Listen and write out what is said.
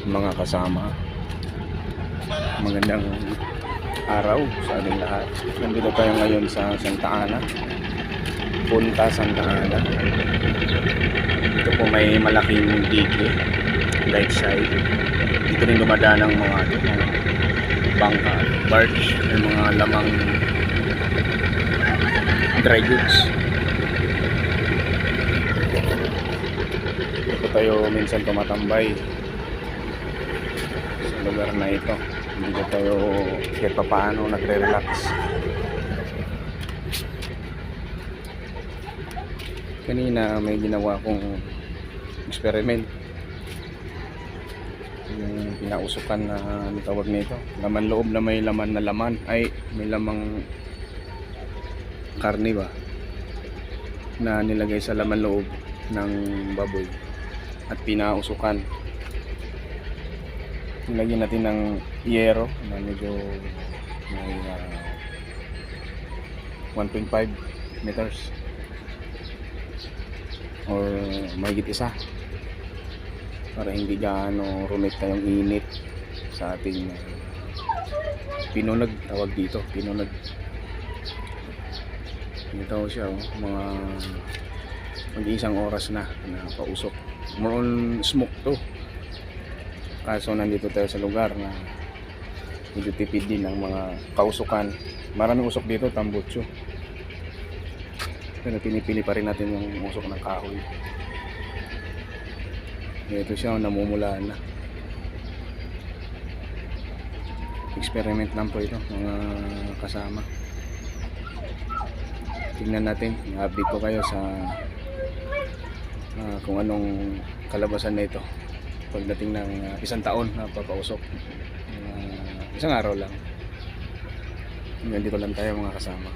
mga kasama. Magandang araw sa ating lahat. Nandito tayo ngayon sa Santa Ana, Punta Santa Ana. Dito po may malaking dike, right side. Dito rin dumadaan ng mga bangka, barge, may mga lamang dry goods. Dito tayo minsan tumatambay sa lugar na ito. Dito tayo kahit pa paano nagre-relax. Kanina may ginawa kong experiment, yung pinausukan na ano tawag nito, laman loob na may laman na laman, ay may lamang karne ba na nilagay sa laman loob ng baboy at pinausukan. Nilagyan natin ng yero na medyo may 1.5 meters or mahigit isa para hindi gaano rumekta yung init sa ating pinunag, tawag dito, pinunag. Ito siya, mga mag-iisang oras na pausok. More on smoke to, kaso nandito tayo sa lugar na medyo tipid din ang mga kausukan. Maraming usok dito, tambutso, pero pinipili pa rin natin yung usok ng kahoy. Ito siya, namumula na. Experiment lang po ito mga kasama. Tingnan natin, i-update ko kayo sa kung anong kalabasan na ito pagdating ng isang taon na papausok. Isang araw lang. Ngayon dito lang tayo mga kasama.